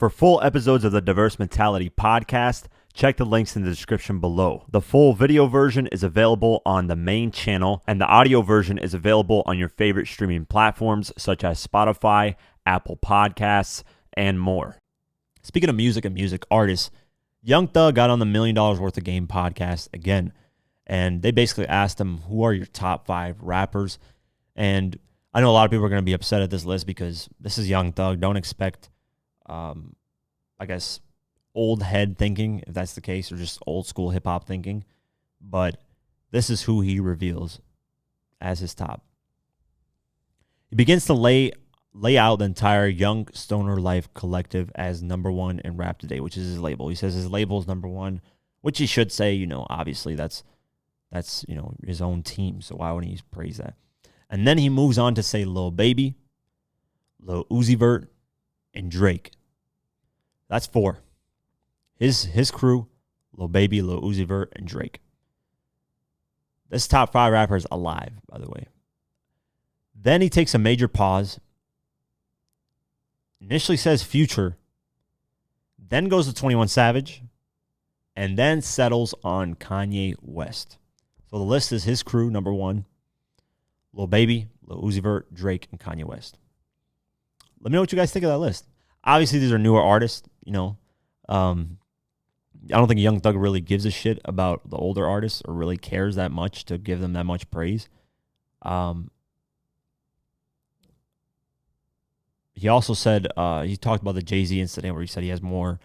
For full episodes of the Diverse Mentality podcast, check the links in the description below. The full video version is available on the main channel, and the audio version is available on your favorite streaming platforms such as Spotify, Apple Podcasts, and more. Speaking of music and music artists, Young Thug got on the $1 Million Worth of Game podcast again, and they basically asked him, who are your top 5 rappers? And I know a lot of people are going to be upset at this list because this is Young Thug. Don't expect I guess, old head thinking, if that's the case, or just old school hip hop thinking. But this is who he reveals as his top. He begins to lay out the entire Young Stoner Life collective as number 1 in Rap Today, which is his label. He says his label is number 1, which he should say, obviously that's his own team. So why wouldn't he praise that? And then he moves on to say Lil Baby, Lil Uzi Vert, and Drake. That's 4. His crew, Lil Baby, Lil Uzi Vert, and Drake. This top 5 rapper is alive, by the way. Then he takes a major pause. Initially says Future. Then goes to 21 Savage. And then settles on Kanye West. So the list is his crew, number 1. Lil Baby, Lil Uzi Vert, Drake, and Kanye West. Let me know what you guys think of that list. Obviously, these are newer artists, I don't think Young Thug really gives a shit about the older artists or really cares that much to give them that much praise. He also said, he talked about the Jay-Z incident where he said he has more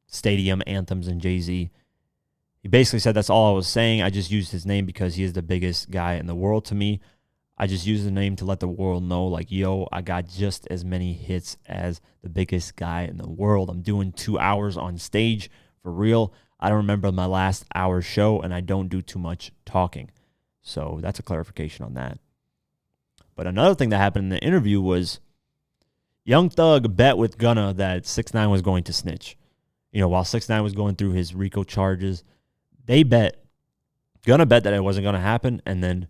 stadium anthems than Jay-Z. He basically said, that's all I was saying. I just used his name because he is the biggest guy in the world to me. I just use the name to let the world know, like, yo, I got just as many hits as the biggest guy in the world. I'm doing 2 hours on stage for real. I don't remember my last hour show, and I don't do too much talking. So that's a clarification on that. But another thing that happened in the interview was Young Thug bet with Gunna that 6ix9ine was going to snitch. While 6ix9ine was going through his RICO charges, Gunna bet that it wasn't going to happen, and then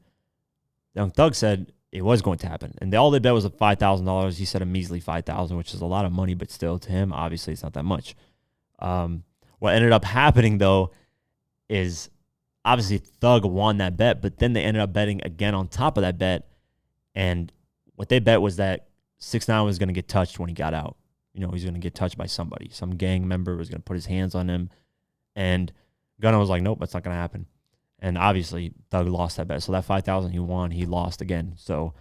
Young Thug said it was going to happen. And all they bet was $5,000. He said a measly $5,000, which is a lot of money, but still to him, obviously, it's not that much. What ended up happening, though, is obviously Thug won that bet, but then they ended up betting again on top of that bet. And what they bet was that 6ix9ine was going to get touched when he got out. He's going to get touched by somebody. Some gang member was going to put his hands on him. And Gunna was like, nope, that's not going to happen. And obviously, Thug lost that bet. So that $5,000 he won, he lost again. So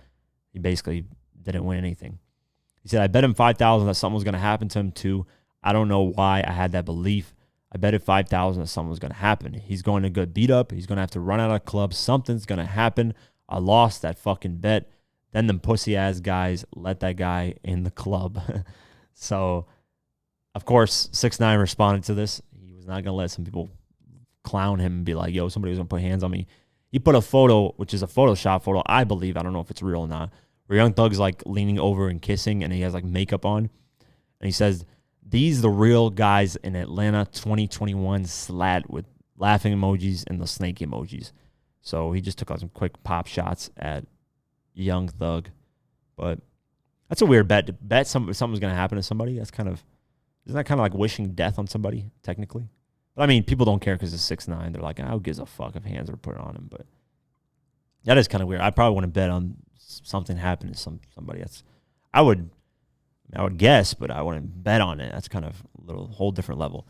he basically didn't win anything. He said, I bet him $5,000 that something was going to happen to him too. I don't know why I had that belief. I bet it $5,000 that something was going to happen. He's going to get beat up. He's going to have to run out of the club. Something's going to happen. I lost that fucking bet. Then them pussy-ass guys let that guy in the club. So, of course, 6ix9ine responded to this. He was not going to let some people clown him and be like, yo, somebody was going to put hands on me. He put a photo, which is a Photoshop photo, I believe. I don't know if it's real or not, where Young Thug's like leaning over and kissing, and he has like makeup on. And he says, these the real guys in Atlanta 2021 slat with laughing emojis and the snake emojis. So he just took out some quick pop shots at Young Thug. But that's a weird bet. To bet something's going to happen to somebody. Isn't that kind of like wishing death on somebody, technically? But I mean, people don't care because it's 6ix9ine. They're like, who gives a fuck if hands are put on him? But that is kind of weird. I probably wouldn't bet on something happening to somebody. I would guess, but I wouldn't bet on it. That's kind of a whole different level.